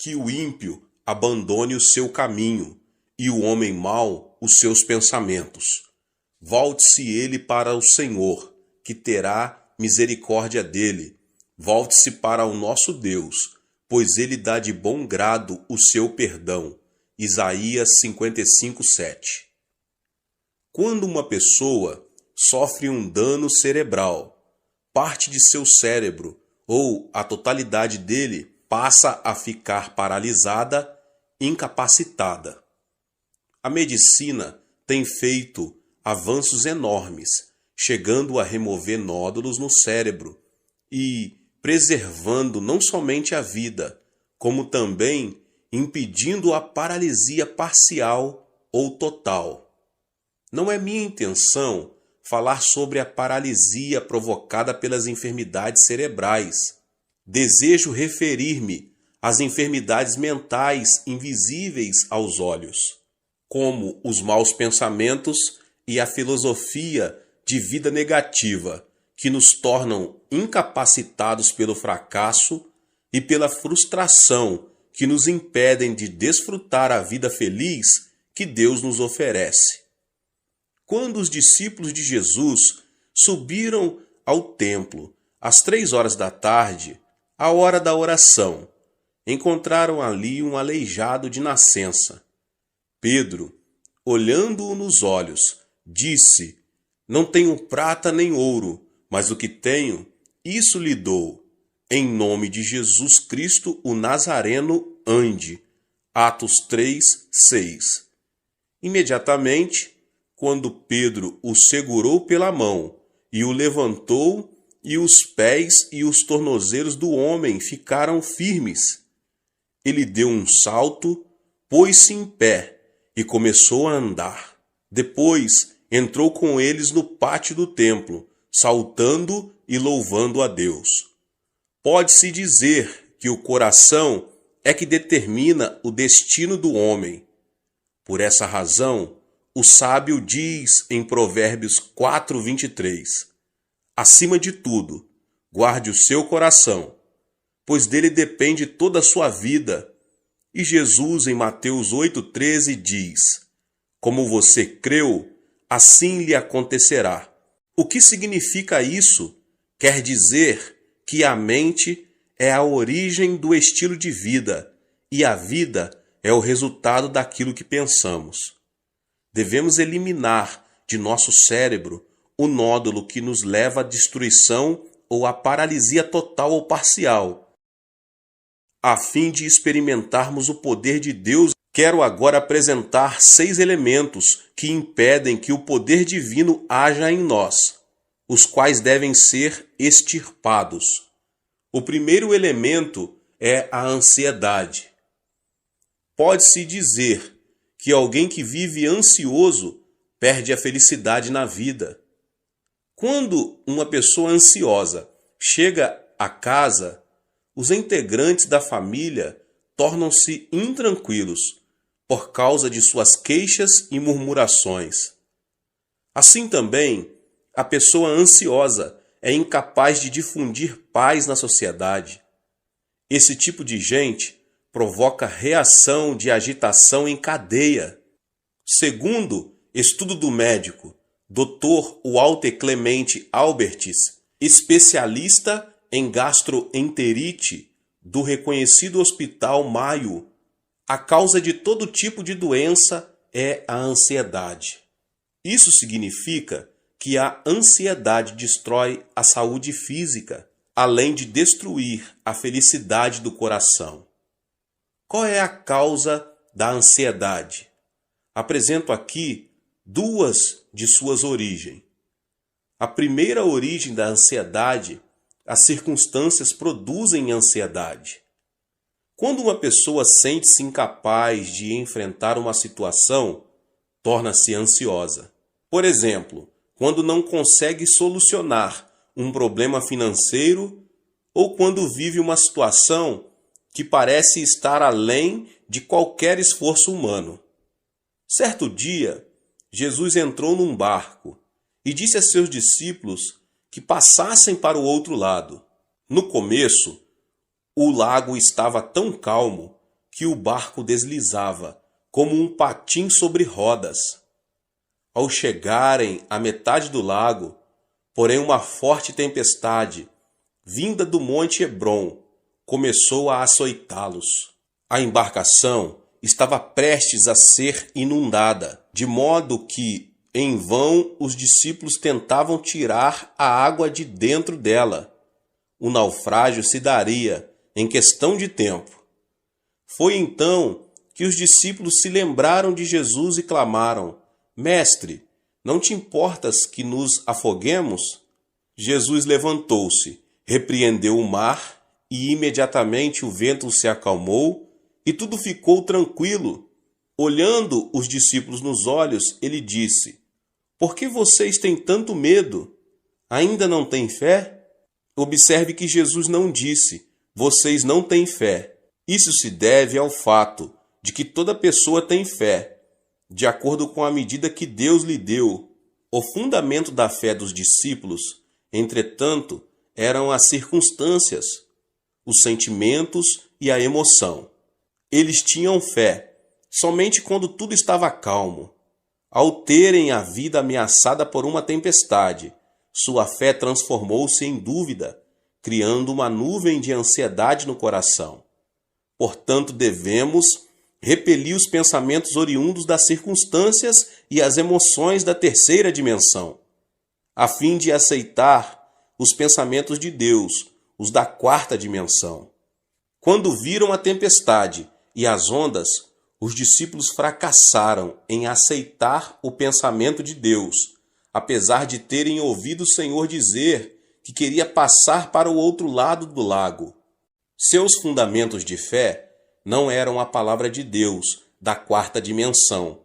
que o ímpio abandone o seu caminho e o homem mau os seus pensamentos. Volte-se ele para o Senhor, que terá misericórdia dele. Volte-se para o nosso Deus, pois ele dá de bom grado o seu perdão. Isaías 55:7. Quando uma pessoa sofre um dano cerebral, parte de seu cérebro ou a totalidade dele passa a ficar paralisada, incapacitada. A medicina tem feito avanços enormes, chegando a remover nódulos no cérebro e preservando não somente a vida, como também impedindo a paralisia parcial ou total. Não é minha intenção falar sobre a paralisia provocada pelas enfermidades cerebrais. Desejo referir-me às enfermidades mentais invisíveis aos olhos, como os maus pensamentos e a filosofia de vida negativa, que nos tornam incapacitados pelo fracasso e pela frustração, que nos impedem de desfrutar a vida feliz que Deus nos oferece. Quando os discípulos de Jesus subiram ao templo às 3 horas da tarde, a hora da oração, encontraram ali um aleijado de nascença. Pedro, olhando-o nos olhos, disse: "Não tenho prata nem ouro, mas o que tenho, isso lhe dou. Em nome de Jesus Cristo, o Nazareno, ande." Atos 3:6. Imediatamente, quando Pedro o segurou pela mão e o levantou, e os pés e os tornozelos do homem ficaram firmes. Ele deu um salto, pôs-se em pé e começou a andar. Depois entrou com eles no pátio do templo, saltando e louvando a Deus. Pode-se dizer que o coração é que determina o destino do homem. Por essa razão, o sábio diz em Provérbios 4:23, acima de tudo, guarde o seu coração, pois dele depende toda a sua vida. E Jesus, em Mateus 8:13, diz, como você creu, assim lhe acontecerá. O que significa isso? Quer dizer que a mente é a origem do estilo de vida e a vida é o resultado daquilo que pensamos. Devemos eliminar de nosso cérebro o nódulo que nos leva à destruição ou à paralisia total ou parcial. A fim de experimentarmos o poder de Deus, quero agora apresentar 6 elementos que impedem que o poder divino haja em nós, os quais devem ser extirpados. O primeiro elemento é a ansiedade. Pode-se dizer que alguém que vive ansioso perde a felicidade na vida. Quando uma pessoa ansiosa chega a casa, os integrantes da família tornam-se intranquilos por causa de suas queixas e murmurações. Assim também, a pessoa ansiosa é incapaz de difundir paz na sociedade. Esse tipo de gente provoca reação de agitação em cadeia. Segundo estudo do médico Dr. Walter Clemente Albertis, especialista em gastroenterite do reconhecido Hospital Mayo, a causa de todo tipo de doença é a ansiedade. Isso significa que a ansiedade destrói a saúde física, além de destruir a felicidade do coração. Qual é a causa da ansiedade? Apresento aqui 2 de suas origens. A primeira origem da ansiedade, as circunstâncias produzem ansiedade. Quando uma pessoa sente-se incapaz de enfrentar uma situação, torna-se ansiosa. Por exemplo, quando não consegue solucionar um problema financeiro ou quando vive uma situação que parece estar além de qualquer esforço humano. Certo dia, Jesus entrou num barco e disse a seus discípulos que passassem para o outro lado. No começo, o lago estava tão calmo que o barco deslizava, como um patim sobre rodas. Ao chegarem à metade do lago, porém uma forte tempestade, vinda do monte Hebrom, começou a açoitá-los. A embarcação estava prestes a ser inundada, de modo que, em vão, os discípulos tentavam tirar a água de dentro dela. O naufrágio se daria em questão de tempo. Foi então que os discípulos se lembraram de Jesus e clamaram: Mestre, não te importas que nos afoguemos? Jesus levantou-se, repreendeu o mar e imediatamente o vento se acalmou e tudo ficou tranquilo. Olhando os discípulos nos olhos, ele disse: Por que vocês têm tanto medo? Ainda não têm fé? Observe que Jesus não disse: Vocês não têm fé. Isso se deve ao fato de que toda pessoa tem fé, de acordo com a medida que Deus lhe deu. O fundamento da fé dos discípulos, entretanto, eram as circunstâncias, os sentimentos e a emoção. Eles tinham fé somente quando tudo estava calmo. Ao terem a vida ameaçada por uma tempestade, sua fé transformou-se em dúvida, criando uma nuvem de ansiedade no coração. Portanto, devemos repelir os pensamentos oriundos das circunstâncias e as emoções da terceira dimensão, a fim de aceitar os pensamentos de Deus, os da quarta dimensão. Quando viram a tempestade e as ondas, os discípulos fracassaram em aceitar o pensamento de Deus, apesar de terem ouvido o Senhor dizer que queria passar para o outro lado do lago. Seus fundamentos de fé não eram a palavra de Deus da quarta dimensão,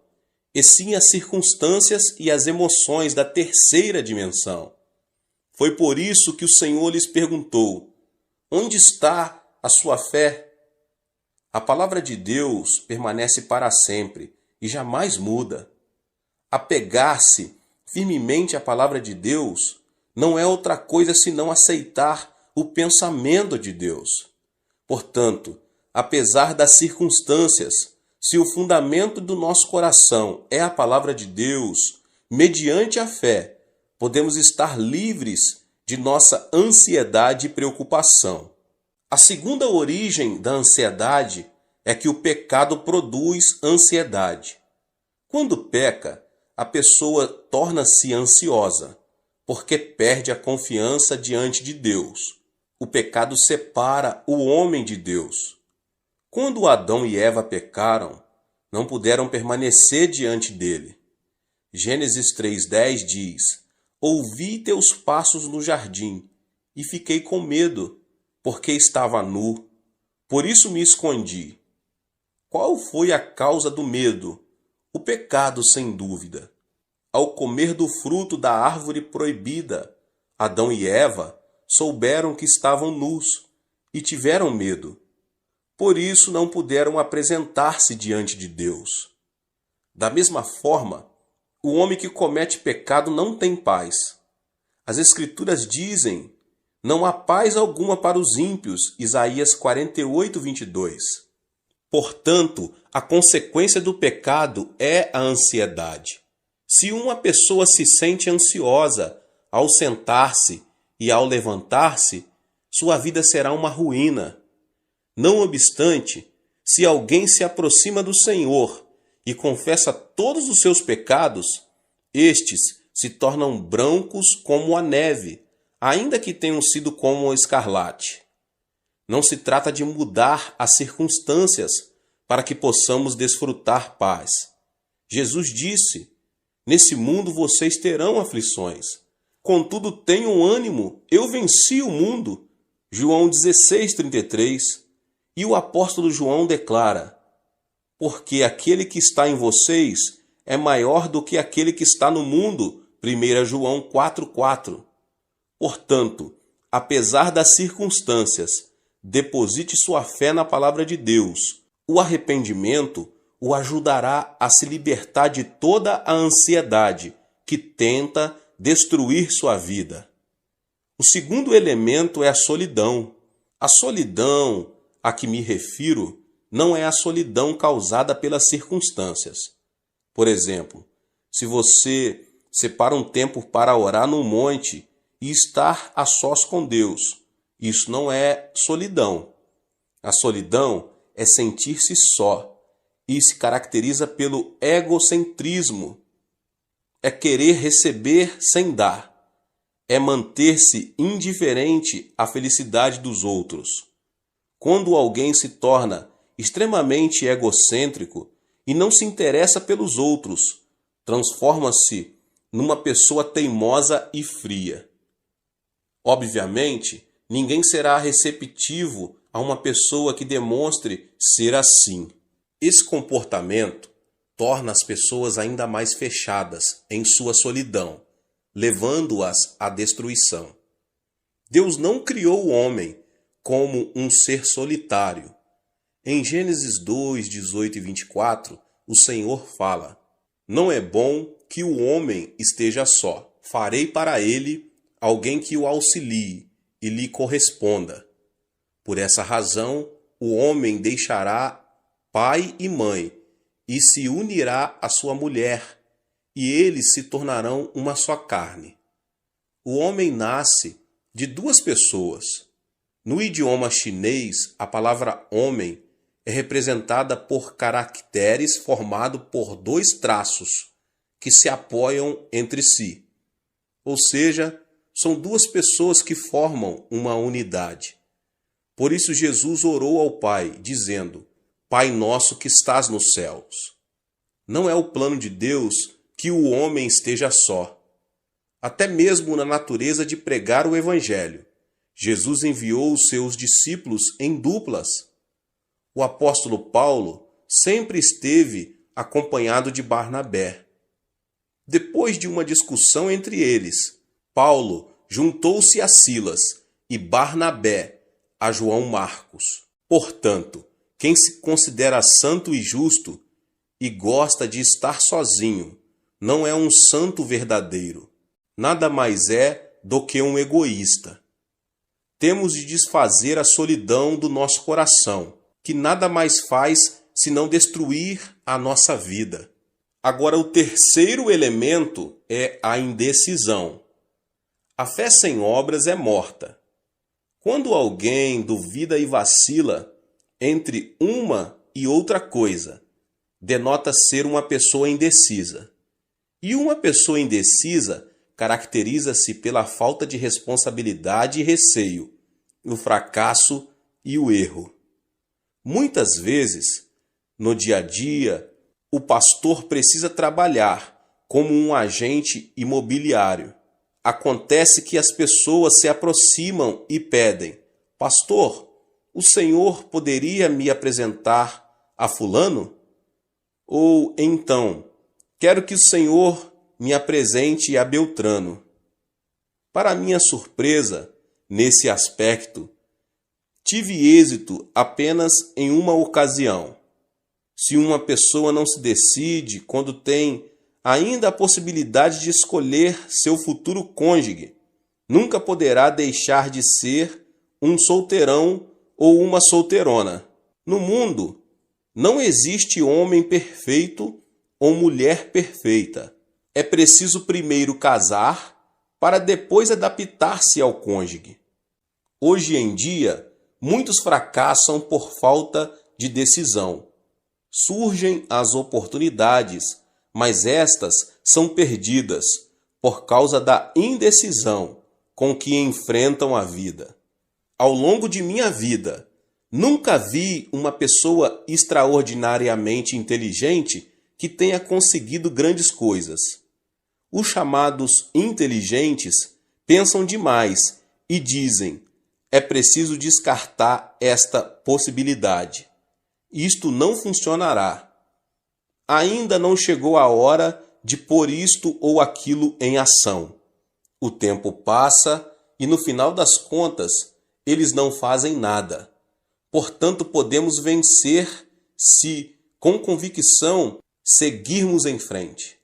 e sim as circunstâncias e as emoções da terceira dimensão. Foi por isso que o Senhor lhes perguntou: Onde está a sua fé? A palavra de Deus permanece para sempre e jamais muda. Apegar-se firmemente à palavra de Deus não é outra coisa senão aceitar o pensamento de Deus. Portanto, apesar das circunstâncias, se o fundamento do nosso coração é a palavra de Deus, mediante a fé, podemos estar livres de nossa ansiedade e preocupação. A segunda origem da ansiedade é que o pecado produz ansiedade. Quando peca, a pessoa torna-se ansiosa, porque perde a confiança diante de Deus. O pecado separa o homem de Deus. Quando Adão e Eva pecaram, não puderam permanecer diante dele. Gênesis 3:10 diz: Ouvi teus passos no jardim, e fiquei com medo, porque estava nu. Por isso me escondi. Qual foi a causa do medo? O pecado, sem dúvida. Ao comer do fruto da árvore proibida, Adão e Eva souberam que estavam nus e tiveram medo. Por isso não puderam apresentar-se diante de Deus. Da mesma forma, o homem que comete pecado não tem paz. As Escrituras dizem: Não há paz alguma para os ímpios. Isaías 48:22. Portanto, a consequência do pecado é a ansiedade. Se uma pessoa se sente ansiosa ao sentar-se e ao levantar-se, sua vida será uma ruína. Não obstante, se alguém se aproxima do Senhor e confessa todos os seus pecados, estes se tornam brancos como a neve, ainda que tenham sido como o escarlate. Não se trata de mudar as circunstâncias para que possamos desfrutar paz. Jesus disse: Nesse mundo vocês terão aflições. Contudo, tenham ânimo, eu venci o mundo. João 16:33. E o apóstolo João declara: Porque aquele que está em vocês é maior do que aquele que está no mundo. 1 João 4:4. Portanto, apesar das circunstâncias, deposite sua fé na palavra de Deus. O arrependimento o ajudará a se libertar de toda a ansiedade que tenta destruir sua vida. O segundo elemento é a solidão. A solidão a que me refiro não é a solidão causada pelas circunstâncias. Por exemplo, se você separa um tempo para orar no monte e estar a sós com Deus, isso não é solidão. A solidão é sentir-se só e se caracteriza pelo egocentrismo. É querer receber sem dar. É manter-se indiferente à felicidade dos outros. Quando alguém se torna extremamente egocêntrico e não se interessa pelos outros, transforma-se numa pessoa teimosa e fria. Obviamente, ninguém será receptivo a uma pessoa que demonstre ser assim. Esse comportamento torna as pessoas ainda mais fechadas em sua solidão, levando-as à destruição. Deus não criou o homem como um ser solitário. Em Gênesis 2, 18 e 24, o Senhor fala: "Não é bom que o homem esteja só. Farei para ele alguém que o auxilie e lhe corresponda. Por essa razão, o homem deixará pai e mãe e se unirá à sua mulher, e eles se tornarão uma só carne." O homem nasce de duas pessoas. No idioma chinês, a palavra homem é representada por caracteres formados por dois traços que se apoiam entre si. Ou seja, são duas pessoas que formam uma unidade. Por isso Jesus orou ao Pai, dizendo: "Pai nosso que estás nos céus." Não é o plano de Deus que o homem esteja só. Até mesmo na natureza de pregar o Evangelho, Jesus enviou os seus discípulos em duplas. O apóstolo Paulo sempre esteve acompanhado de Barnabé. Depois de uma discussão entre eles, Paulo juntou-se a Silas e Barnabé a João Marcos. Portanto, quem se considera santo e justo e gosta de estar sozinho não é um santo verdadeiro. Nada mais é do que um egoísta. Temos de desfazer a solidão do nosso coração, que nada mais faz senão destruir a nossa vida. Agora, o terceiro elemento é a indecisão. A fé sem obras é morta. Quando alguém duvida e vacila entre uma e outra coisa, denota ser uma pessoa indecisa. E uma pessoa indecisa caracteriza-se pela falta de responsabilidade e receio, o fracasso e o erro. Muitas vezes, no dia a dia, o pastor precisa trabalhar como um agente imobiliário. Acontece que as pessoas se aproximam e pedem: "Pastor, o senhor poderia me apresentar a fulano?" Ou então: "Quero que o senhor me apresente a Beltrano." Para minha surpresa, nesse aspecto, tive êxito apenas em uma ocasião. Se uma pessoa não se decide quando tem ainda a possibilidade de escolher seu futuro cônjuge, nunca poderá deixar de ser um solteirão ou uma solteirona. No mundo, não existe homem perfeito ou mulher perfeita. É preciso primeiro casar para depois adaptar-se ao cônjuge. Hoje em dia, muitos fracassam por falta de decisão. Surgem as oportunidades, mas estas são perdidas por causa da indecisão com que enfrentam a vida. Ao longo de minha vida, nunca vi uma pessoa extraordinariamente inteligente que tenha conseguido grandes coisas. Os chamados inteligentes pensam demais e dizem: "É preciso descartar esta possibilidade. Isto não funcionará. Ainda não chegou a hora de pôr isto ou aquilo em ação." O tempo passa e, no final das contas, eles não fazem nada. Portanto, podemos vencer se, com convicção, seguirmos em frente.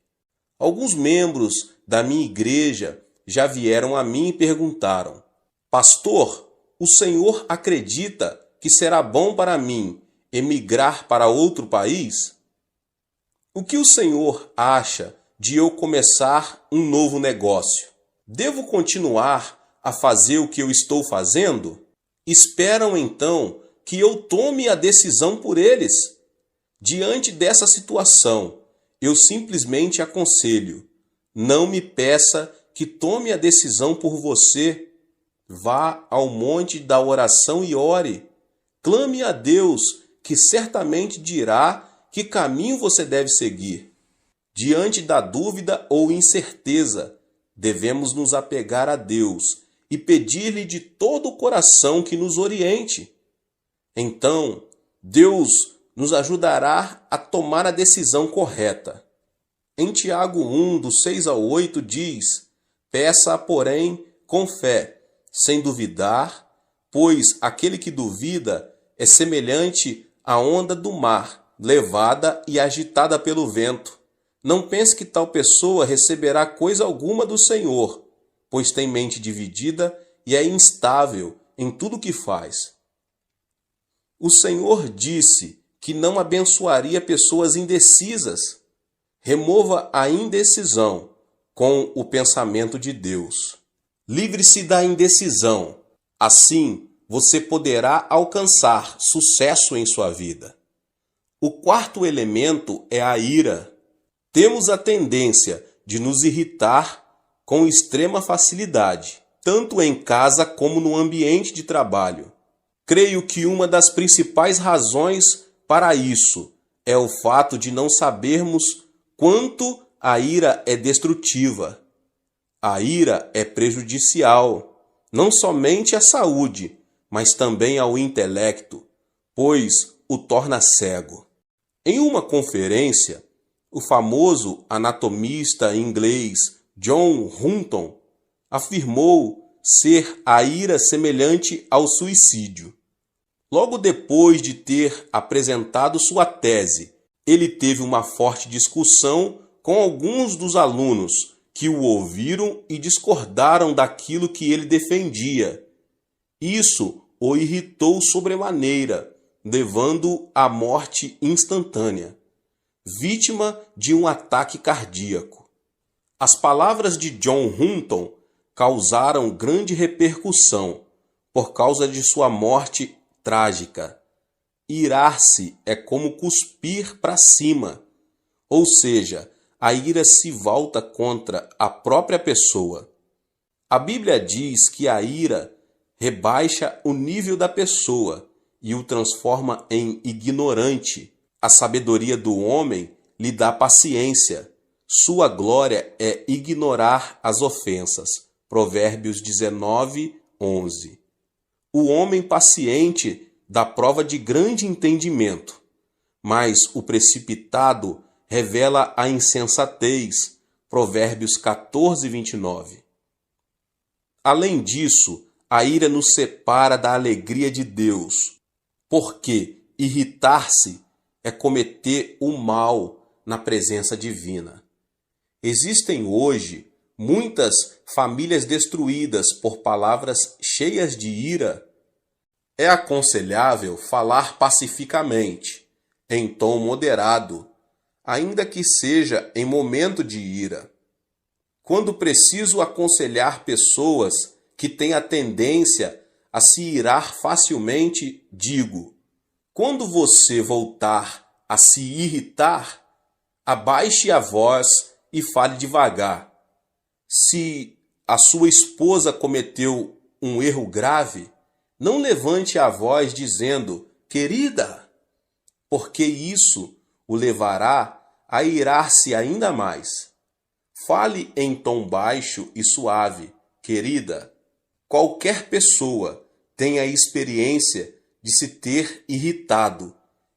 Alguns membros da minha igreja já vieram a mim e perguntaram: "Pastor, o senhor acredita que será bom para mim emigrar para outro país? O que o Senhor acha de eu começar um novo negócio? Devo continuar a fazer o que eu estou fazendo? Esperam então que eu tome a decisão por eles. Diante dessa situação, eu simplesmente aconselho: não me peça que tome a decisão por você. Vá ao monte da oração e ore. Clame a Deus, que certamente dirá que caminho você deve seguir. Diante da dúvida ou incerteza, devemos nos apegar a Deus e pedir-lhe de todo o coração que nos oriente. Então, Deus nos ajudará a tomar a decisão correta. Em Tiago 1, do 6 ao 8, diz: peça, porém, com fé, sem duvidar, pois aquele que duvida é semelhante à onda do mar, levada e agitada pelo vento. Não pense que tal pessoa receberá coisa alguma do Senhor, pois tem mente dividida e é instável em tudo que faz. O Senhor disse que não abençoaria pessoas indecisas. Remova a indecisão com o pensamento de Deus. Livre-se da indecisão. Assim, você poderá alcançar sucesso em sua vida. O quarto elemento é a ira. Temos a tendência de nos irritar com extrema facilidade, tanto em casa como no ambiente de trabalho. Creio que uma das principais razões para isso é o fato de não sabermos quanto a ira é destrutiva. A ira é prejudicial, não somente à saúde, mas também ao intelecto, pois o torna cego. Em uma conferência, o famoso anatomista inglês John Hutton afirmou ser a ira semelhante ao suicídio. Logo depois de ter apresentado sua tese, ele teve uma forte discussão com alguns dos alunos que o ouviram e discordaram daquilo que ele defendia. Isso o irritou sobremaneira, levando-o à morte instantânea, vítima de um ataque cardíaco. As palavras de John Hutton causaram grande repercussão por causa de sua morte trágica. Irar-se é como cuspir para cima, ou seja, a ira se volta contra a própria pessoa. A Bíblia diz que a ira rebaixa o nível da pessoa e o transforma em ignorante. A sabedoria do homem lhe dá paciência. Sua glória é ignorar as ofensas. Provérbios 19, 11. O homem paciente dá prova de grande entendimento, mas o precipitado revela a insensatez. Provérbios 14, 29. Além disso, a ira nos separa da alegria de Deus, porque irritar-se é cometer o mal na presença divina. Existem hoje muitas famílias destruídas por palavras cheias de ira. É aconselhável falar pacificamente, em tom moderado, ainda que seja em momento de ira. Quando preciso aconselhar pessoas que têm a tendência a se irar facilmente, digo: quando você voltar a se irritar, abaixe a voz e fale devagar. Se a sua esposa cometeu um erro grave, não levante a voz dizendo: querida, porque isso o levará a irar-se ainda mais. Fale em tom baixo e suave: querida. Qualquer pessoa tem a experiência de se ter irritado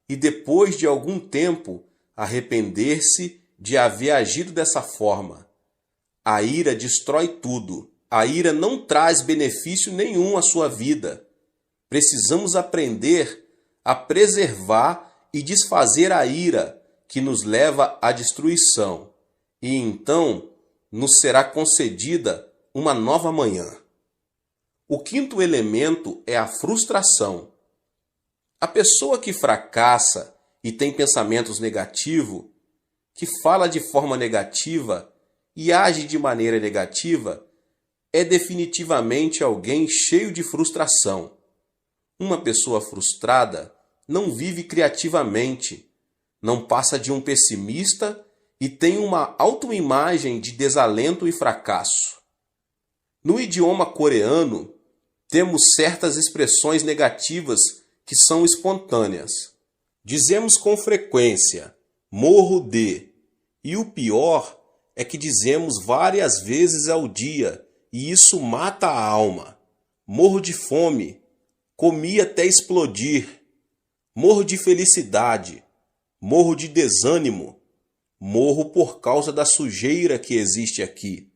e depois de algum tempo arrepender-se de haver agido dessa forma. A ira destrói tudo. A ira não traz benefício nenhum à sua vida. Precisamos aprender a preservar e desfazer a ira que nos leva à destruição, e então nos será concedida uma nova manhã. O quinto elemento é a frustração. A pessoa que fracassa e tem pensamentos negativos, que fala de forma negativa e age de maneira negativa, é definitivamente alguém cheio de frustração. Uma pessoa frustrada não vive criativamente, não passa de um pessimista e tem uma autoimagem de desalento e fracasso. No idioma coreano, temos certas expressões negativas que são espontâneas. Dizemos com frequência, morro de, e o pior é que dizemos várias vezes ao dia, e isso mata a alma. Morro de fome, comi até explodir. Morro de felicidade, morro de desânimo, morro por causa da sujeira que existe aqui.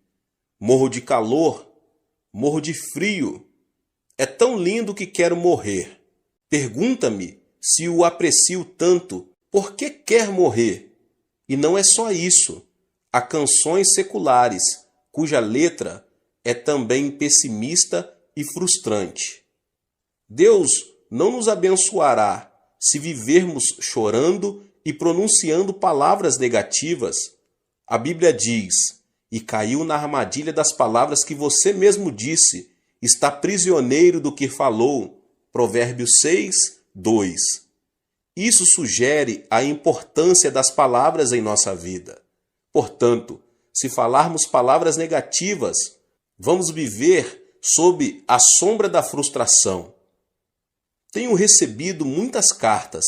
Morro de calor, morro de frio. É tão lindo que quero morrer. Pergunta-me se o aprecio tanto, por que quer morrer? E não é só isso. Há canções seculares, cuja letra é também pessimista e frustrante. Deus não nos abençoará se vivermos chorando e pronunciando palavras negativas. A Bíblia diz, e caiu na armadilha das palavras que você mesmo disse, está prisioneiro do que falou. Provérbios 6, 2. Isso sugere a importância das palavras em nossa vida. Portanto, se falarmos palavras negativas, vamos viver sob a sombra da frustração. Tenho recebido muitas cartas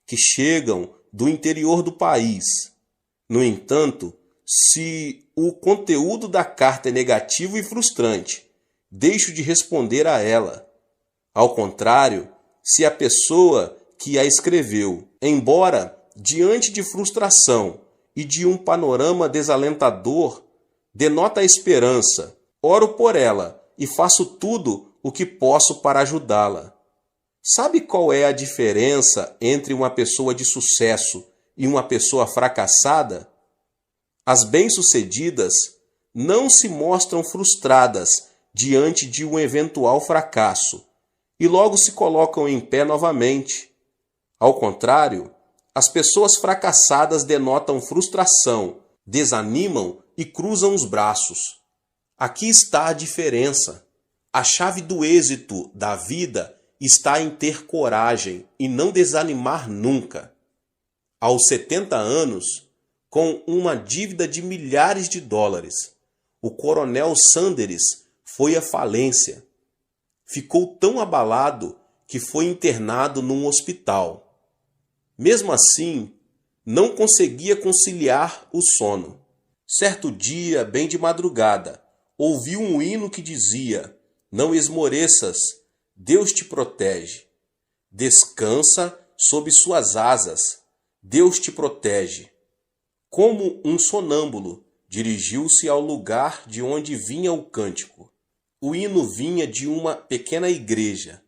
que chegam do interior do país. No entanto, se o conteúdo da carta é negativo e frustrante, deixo de responder a ela. Ao contrário, se a pessoa que a escreveu, embora diante de frustração e de um panorama desalentador, denota esperança, oro por ela e faço tudo o que posso para ajudá-la. Sabe qual é a diferença entre uma pessoa de sucesso e uma pessoa fracassada? As bem-sucedidas não se mostram frustradas diante de um eventual fracasso e logo se colocam em pé novamente. Ao contrário, as pessoas fracassadas denotam frustração, desanimam e cruzam os braços. Aqui está a diferença. A chave do êxito da vida está em ter coragem e não desanimar nunca. Aos 70 anos, com uma dívida de milhares de dólares, o coronel Sanders foi à falência. Ficou tão abalado que foi internado num hospital. Mesmo assim, não conseguia conciliar o sono. Certo dia, bem de madrugada, ouviu um hino que dizia: "Não esmoreças, Deus te protege. Descansa sob suas asas, Deus te protege." Como um sonâmbulo, dirigiu-se ao lugar de onde vinha o cântico. O hino vinha de uma pequena igreja.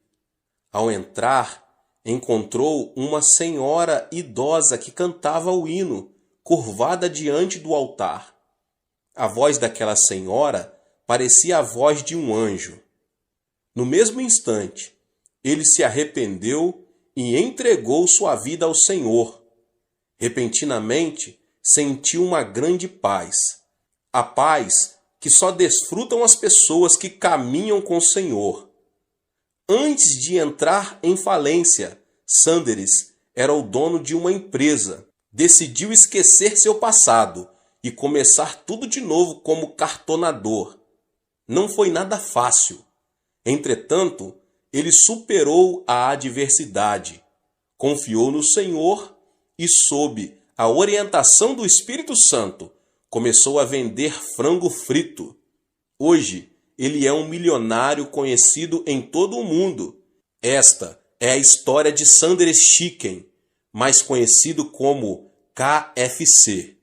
Ao entrar, encontrou uma senhora idosa que cantava o hino, curvada diante do altar. A voz daquela senhora parecia a voz de um anjo. No mesmo instante, ele se arrependeu e entregou sua vida ao Senhor. Repentinamente, sentiu uma grande paz. A paz que só desfrutam as pessoas que caminham com o Senhor. Antes de entrar em falência, Sanders era o dono de uma empresa. Decidiu esquecer seu passado e começar tudo de novo como cartonador. Não foi nada fácil. Entretanto, ele superou a adversidade, confiou no Senhor e, sob a orientação do Espírito Santo, começou a vender frango frito. Hoje, ele é um milionário conhecido em todo o mundo. Esta é a história de Sanders Chicken, mais conhecido como KFC.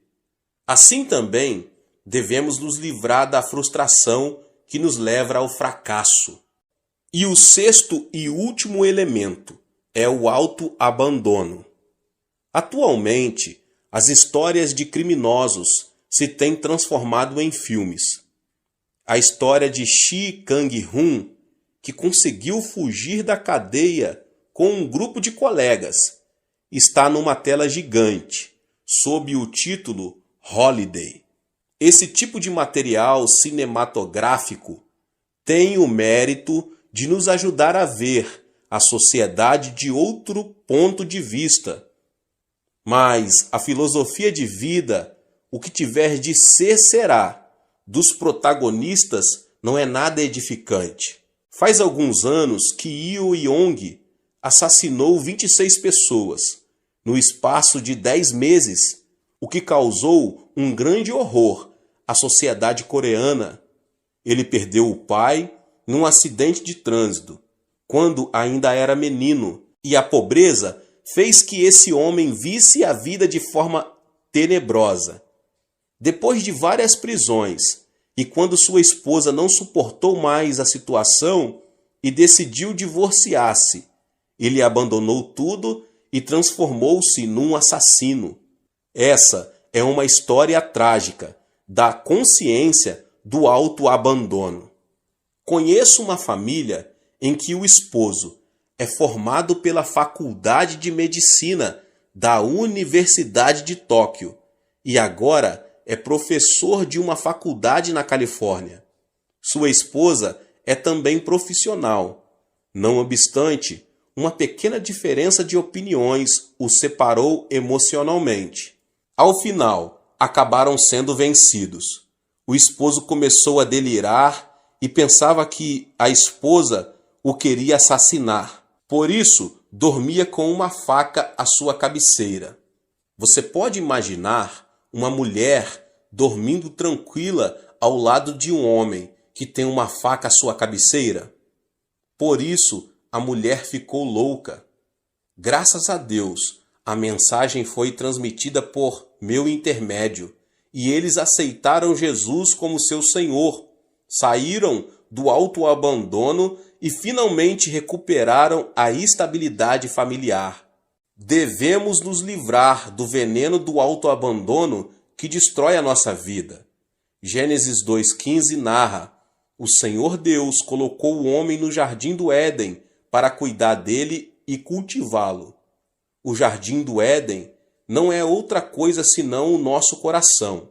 Assim também, devemos nos livrar da frustração que nos leva ao fracasso. E o sexto e último elemento é o autoabandono. Atualmente, as histórias de criminosos se têm transformado em filmes. A história de Shi Kang-hun, que conseguiu fugir da cadeia com um grupo de colegas. Está numa tela gigante, sob o título Holiday. Esse tipo de material cinematográfico tem o mérito de nos ajudar a ver a sociedade de outro ponto de vista. Mas a filosofia de vida, o que tiver de ser será, dos protagonistas não é nada edificante. Faz alguns anos que Yu Yong assassinou 26 pessoas no espaço de 10 meses, o que causou um grande horror à sociedade coreana. Ele perdeu o pai num acidente de trânsito, quando ainda era menino, e a pobreza fez que esse homem visse a vida de forma tenebrosa. Depois de várias prisões, e quando sua esposa não suportou mais a situação e decidiu divorciar-se, ele abandonou tudo e transformou-se num assassino. Essa é uma história trágica da consciência do autoabandono. Conheço uma família em que o esposo é formado pela Faculdade de Medicina da Universidade de Tóquio e agora é professor de uma faculdade na Califórnia. Sua esposa é também profissional. Não obstante, uma pequena diferença de opiniões os separou emocionalmente. Ao final, acabaram sendo vencidos. O esposo começou a delirar e pensava que a esposa o queria assassinar. Por isso, dormia com uma faca à sua cabeceira. Você pode imaginar uma mulher dormindo tranquila ao lado de um homem que tem uma faca à sua cabeceira? Por isso, a mulher ficou louca. Graças a Deus, a mensagem foi transmitida por meu intermédio e eles aceitaram Jesus como seu Senhor, saíram do autoabandono e finalmente recuperaram a estabilidade familiar. Devemos nos livrar do veneno do autoabandono que destrói a nossa vida. Gênesis 2,15 narra: o Senhor Deus colocou o homem no jardim do Éden para cuidar dele e cultivá-lo. O jardim do Éden não é outra coisa senão o nosso coração.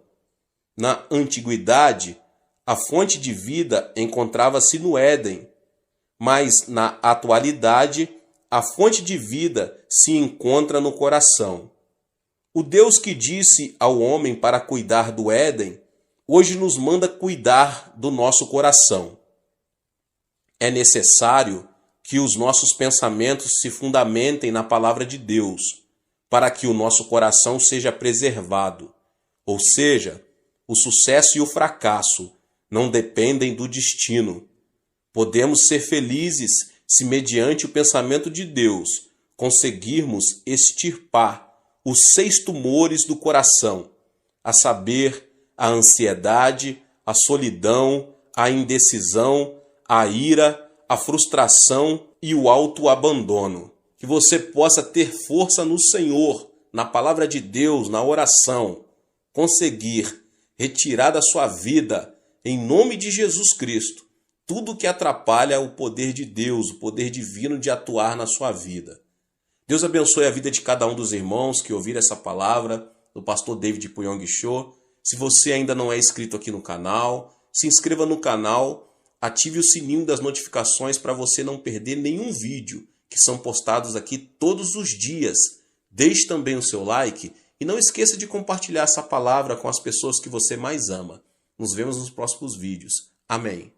Na antiguidade, a fonte de vida encontrava-se no Éden, mas na atualidade, a fonte de vida se encontra no coração. O Deus que disse ao homem para cuidar do Éden, hoje nos manda cuidar do nosso coração. É necessário que os nossos pensamentos se fundamentem na palavra de Deus, para que o nosso coração seja preservado. Ou seja, o sucesso e o fracasso não dependem do destino. Podemos ser felizes se, mediante o pensamento de Deus, conseguirmos extirpar os 6 tumores do coração, a saber, a ansiedade, a solidão, a indecisão, a ira, a frustração e o autoabandono. Que você possa ter força no Senhor, na palavra de Deus, na oração, conseguir retirar da sua vida, em nome de Jesus Cristo, tudo que atrapalha o poder de Deus, o poder divino de atuar na sua vida. Deus abençoe a vida de cada um dos irmãos que ouviram essa palavra do pastor David Puyong Cho. Se você ainda não é inscrito aqui no canal, se inscreva no canal, ative o sininho das notificações para você não perder nenhum vídeo que são postados aqui todos os dias. Deixe também o seu like e não esqueça de compartilhar essa palavra com as pessoas que você mais ama. Nos vemos nos próximos vídeos. Amém.